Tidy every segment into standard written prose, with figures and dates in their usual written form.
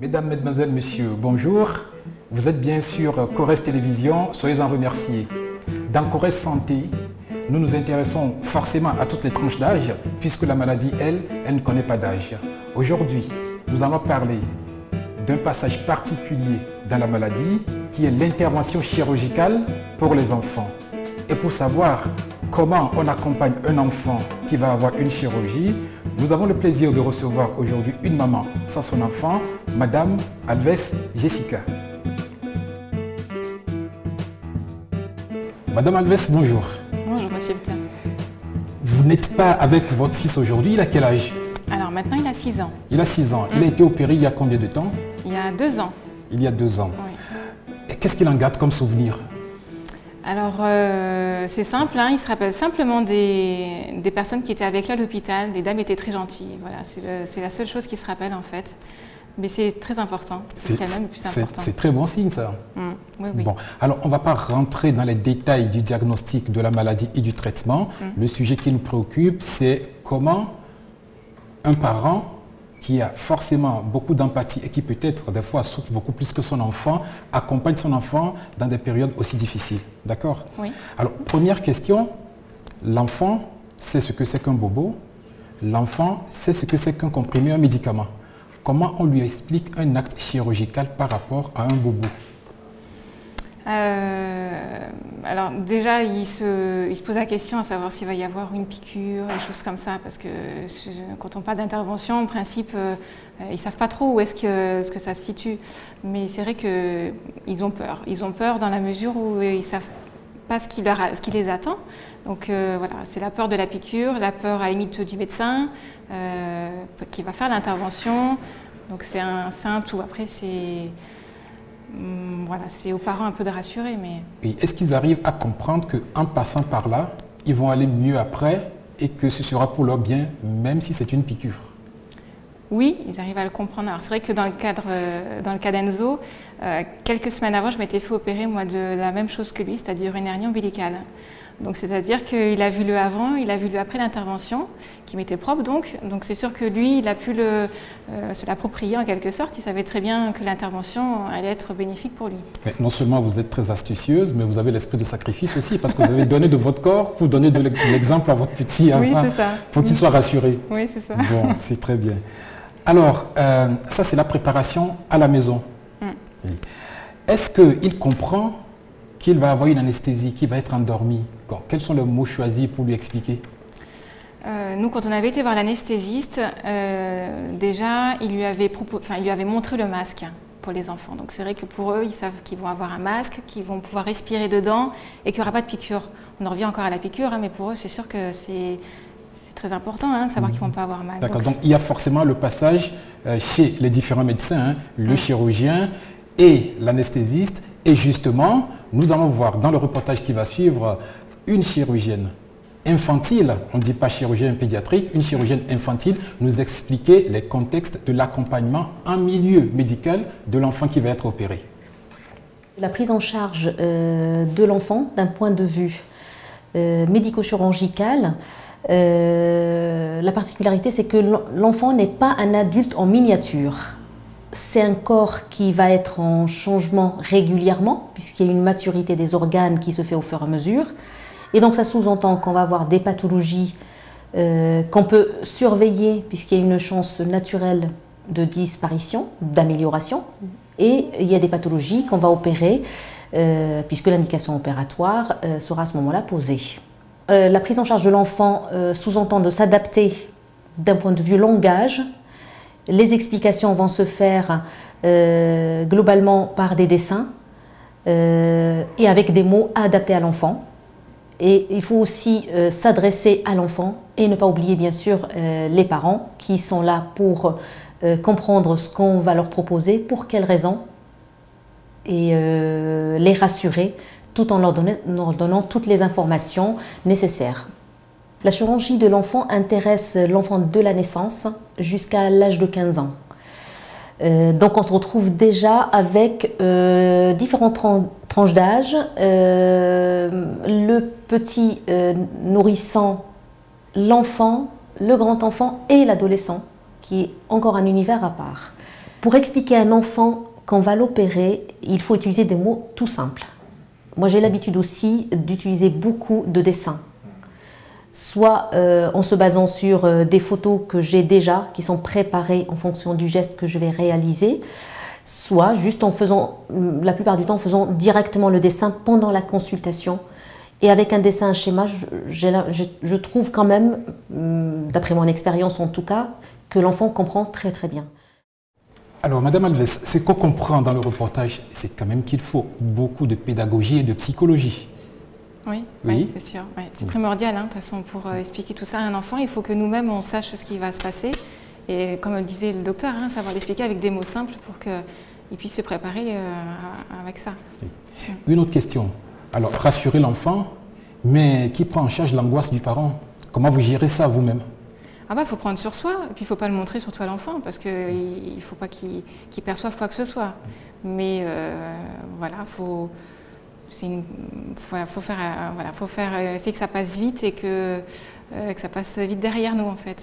Mesdames, Mesdemoiselles, Messieurs, bonjour. Vous êtes bien sûr Corès Télévision, soyez en remerciés. Dans Corès Santé, nous nous intéressons forcément à toutes les tranches d'âge, puisque la maladie, elle ne connaît pas d'âge. Aujourd'hui, nous allons parler d'un passage particulier dans la maladie, qui est l'intervention chirurgicale pour les enfants. Et pour savoir comment on accompagne un enfant qui va avoir une chirurgie, nous avons le plaisir de recevoir aujourd'hui une maman sans son enfant, Madame Alves Jessica. Madame Alves, bonjour. Bonjour, monsieur Bita. Vous n'êtes pas avec votre fils aujourd'hui, il a quel âge? Alors maintenant, il a 6 ans. Il a 6 ans. Il a été opéré il y a combien de temps? Il y a 2 ans. Il y a 2 ans. Oui. Et qu'est-ce qu'il en garde comme souvenir? Alors, c'est simple, hein, il se rappelle simplement des personnes qui étaient avec lui à l'hôpital. Les dames étaient très gentilles. Voilà, c'est la seule chose qu'il se rappelle en fait. Mais c'est très important. C'est quand même le plus important. C'est très bon signe ça. Oui, oui. Bon, alors on ne va pas rentrer dans les détails du diagnostic de la maladie et du traitement. Le sujet qui nous préoccupe, c'est comment un parent qui a forcément beaucoup d'empathie et qui peut-être des fois souffre beaucoup plus que son enfant, accompagne son enfant dans des périodes aussi difficiles. D'accord? Oui. Alors, première question, l'enfant sait ce que c'est qu'un bobo, l'enfant sait ce que c'est qu'un comprimé, un médicament. Comment on lui explique un acte chirurgical par rapport à un bobo? Alors déjà, il se pose la question à savoir s'il va y avoir une piqûre, des choses comme ça, parce que quand on parle d'intervention, en principe, ils ne savent pas trop où est-ce que ça se situe. Mais c'est vrai qu'ils ont peur. Ils ont peur dans la mesure où ils ne savent pas ce qui les attend. Donc voilà, c'est la peur de la piqûre, la peur à la limite du médecin qui va faire l'intervention. Donc c'est un tout. Après, voilà, c'est aux parents un peu de rassurer. Mais... Et est-ce qu'ils arrivent à comprendre qu'en passant par là, ils vont aller mieux après et que ce sera pour leur bien, même si c'est une piqûre? Oui, ils arrivent à le comprendre. Alors c'est vrai que dans le cas d'Enzo, quelques semaines avant, je m'étais fait opérer moi de la même chose que lui, c'est-à-dire une hernie ombilicale. Donc c'est-à-dire qu'il a vu le avant, il a vu le après l'intervention, qui m'était propre donc. Donc c'est sûr que lui, il a pu se l'approprier en quelque sorte. Il savait très bien que l'intervention allait être bénéfique pour lui. Mais non seulement vous êtes très astucieuse, mais vous avez l'esprit de sacrifice aussi, parce que vous avez donné de votre corps pour donner de l'exemple à votre petit avant, oui, c'est ça. Pour qu'il soit rassuré. Oui, c'est ça. Bon, c'est très bien. Alors, ça c'est la préparation à la maison. Oui. Est-ce qu'il comprend qu'il va avoir une anesthésie, qu'il va être endormi? Quels sont les mots choisis pour lui expliquer? Nous, quand on avait été voir l'anesthésiste, déjà, il lui avait montré le masque pour les enfants. Donc c'est vrai que pour eux, ils savent qu'ils vont avoir un masque, qu'ils vont pouvoir respirer dedans et qu'il n'y aura pas de piqûre. On en revient encore à la piqûre, hein, mais pour eux, c'est sûr que c'est très important de savoir qu'ils ne vont pas avoir mal. D'accord, donc il y a forcément le passage chez les différents médecins, le chirurgien et l'anesthésiste. Et justement, nous allons voir dans le reportage qui va suivre une chirurgienne infantile, on ne dit pas chirurgien pédiatrique, une chirurgienne infantile nous expliquer les contextes de l'accompagnement en milieu médical de l'enfant qui va être opéré. La prise en charge de l'enfant d'un point de vue médico-chirurgical, la particularité c'est que l'enfant n'est pas un adulte en miniature. C'est un corps qui va être en changement régulièrement, puisqu'il y a une maturité des organes qui se fait au fur et à mesure. Et donc ça sous-entend qu'on va avoir des pathologies qu'on peut surveiller, puisqu'il y a une chance naturelle de disparition, d'amélioration. Et il y a des pathologies qu'on va opérer, puisque l'indication opératoire sera à ce moment-là posée. La prise en charge de l'enfant sous-entend de s'adapter d'un point de vue langage. Les explications vont se faire globalement par des dessins et avec des mots adaptés à l'enfant. Et il faut aussi s'adresser à l'enfant et ne pas oublier bien sûr les parents qui sont là pour comprendre ce qu'on va leur proposer, pour quelles raisons, et les rassurer tout en leur donnant toutes les informations nécessaires. La chirurgie de l'enfant intéresse l'enfant de la naissance jusqu'à l'âge de 15 ans. Donc on se retrouve déjà avec différentes tranches d'âge. Le petit nourrissant, l'enfant, le grand enfant et l'adolescent, qui est encore un univers à part. Pour expliquer à un enfant qu'on va l'opérer, il faut utiliser des mots tout simples. Moi, j'ai l'habitude aussi d'utiliser beaucoup de dessins. Soit en se basant sur des photos que j'ai déjà, qui sont préparées en fonction du geste que je vais réaliser, soit juste en faisant, la plupart du temps, en faisant directement le dessin pendant la consultation. Et avec un dessin, un schéma, je trouve quand même, d'après mon expérience en tout cas, que l'enfant comprend très très bien. Alors, Madame Alves, ce qu'on comprend dans le reportage, c'est quand même qu'il faut beaucoup de pédagogie et de psychologie. Oui, c'est sûr. Ouais. C'est primordial, de toute façon, pour expliquer tout ça à un enfant. Il faut que nous-mêmes, on sache ce qui va se passer. Et comme le disait le docteur, savoir l'expliquer avec des mots simples pour qu'il puisse se préparer avec ça. Oui. Une autre question. Alors, rassurer l'enfant, mais qui prend en charge l'angoisse du parent? Comment vous gérez ça vous-même? Il faut prendre sur soi, et puis il ne faut pas le montrer surtout à l'enfant, parce qu'il ne faut pas qu'il perçoive quoi que ce soit. Mais voilà, faut essayer que ça passe vite et que ça passe vite derrière nous en fait.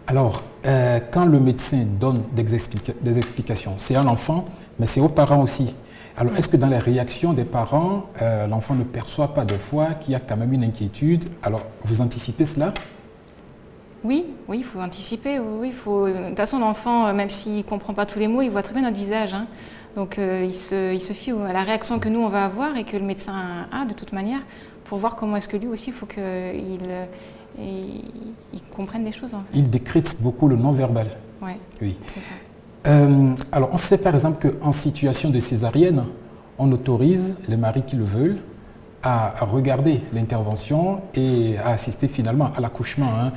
Alors, quand le médecin donne des explications, c'est à l'enfant, mais c'est aux parents aussi. Alors, est-ce que dans les réactions des parents, l'enfant ne perçoit pas des fois qu'il y a quand même une inquiétude? Alors, vous anticipez cela? Oui, il faut anticiper. Oui, de toute façon, l'enfant, même s'il ne comprend pas tous les mots, il voit très bien notre visage. Donc, il se fie à la réaction que nous, on va avoir et que le médecin a de toute manière pour voir comment est-ce que lui aussi, il faut qu'il comprenne des choses. En fait. Il décrypte beaucoup le non-verbal. Ouais, oui, c'est ça. Alors, on sait par exemple qu'en situation de césarienne, on autorise les maris qui le veulent à regarder l'intervention et à assister finalement à l'accouchement.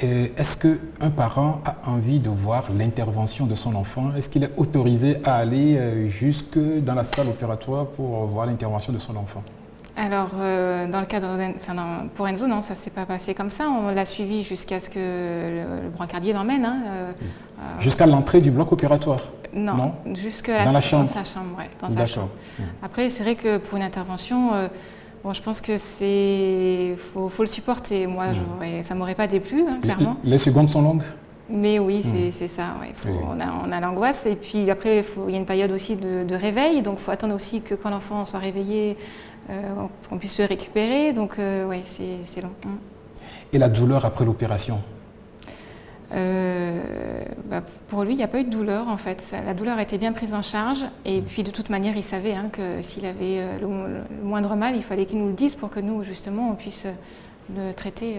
Est-ce qu'un parent a envie de voir l'intervention de son enfant? Est-ce qu'il est autorisé à aller jusque dans la salle opératoire pour voir l'intervention de son enfant? Alors, dans le cadre pour Enzo, non, ça ne s'est pas passé comme ça. On l'a suivi jusqu'à ce que le brancardier l'emmène. Jusqu'à l'entrée du bloc opératoire? Non, jusqu'à dans sa chambre, ouais, dans sa chambre. Après, c'est vrai que pour une intervention, je pense que faut le supporter. Moi, ça ne m'aurait pas déplu, clairement. Les secondes sont longues? Mais oui, c'est ça. Ouais. On a l'angoisse et puis après, il y a une période aussi de réveil. Donc, il faut attendre aussi que quand l'enfant soit réveillé, qu'on puisse le récupérer. Donc, oui, c'est long. Et la douleur après l'opération? Pour lui, il n'y a pas eu de douleur en fait. La douleur a été bien prise en charge et puis de toute manière, il savait que s'il avait le moindre mal, il fallait qu'il nous le dise pour que nous, justement, on puisse le traiter.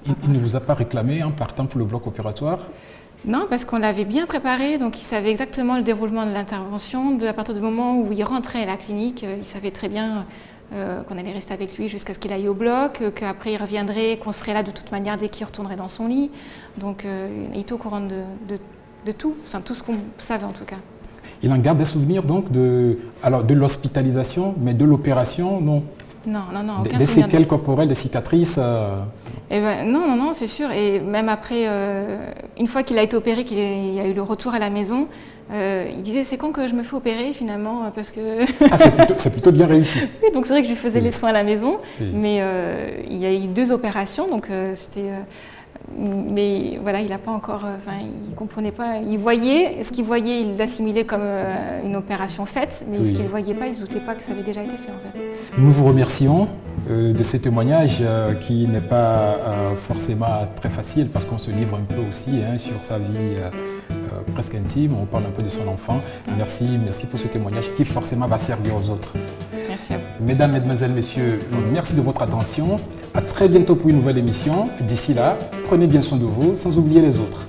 Il ne vous a pas réclamé en partant pour le bloc opératoire? Non, parce qu'on l'avait bien préparé, donc il savait exactement le déroulement de l'intervention. À partir du moment où il rentrait à la clinique, il savait très bien qu'on allait rester avec lui jusqu'à ce qu'il aille au bloc, qu'après il reviendrait, qu'on serait là de toute manière dès qu'il retournerait dans son lit. Donc il était au courant de tout, enfin tout ce qu'on savait en tout cas. Il en garde des souvenirs donc de l'hospitalisation, mais de l'opération, non? Non, des séquelles corporelles, des cicatrices non, c'est sûr. Et même après, une fois qu'il a été opéré, qu'il y a eu le retour à la maison, il disait c'est quand que je me fais opérer finalement parce que... c'est plutôt bien réussi. Oui, donc c'est vrai que je lui faisais les soins à la maison, mais il y a eu 2 opérations, donc c'était... mais voilà, il n'a pas encore, il comprenait pas, il voyait, ce qu'il voyait, il l'assimilait comme une opération faite, mais ce qu'il ne voyait pas, il ne se doutait pas que ça avait déjà été fait en fait. Nous vous remercions de ce témoignage qui n'est pas forcément très facile parce qu'on se livre un peu aussi sur sa vie presque intime, on parle un peu de son enfant. Merci pour ce témoignage qui forcément va servir aux autres. Merci à vous. Mesdames, Mesdemoiselles, Messieurs, merci de votre attention. À très bientôt pour une nouvelle émission. D'ici là, prenez bien soin de vous, sans oublier les autres.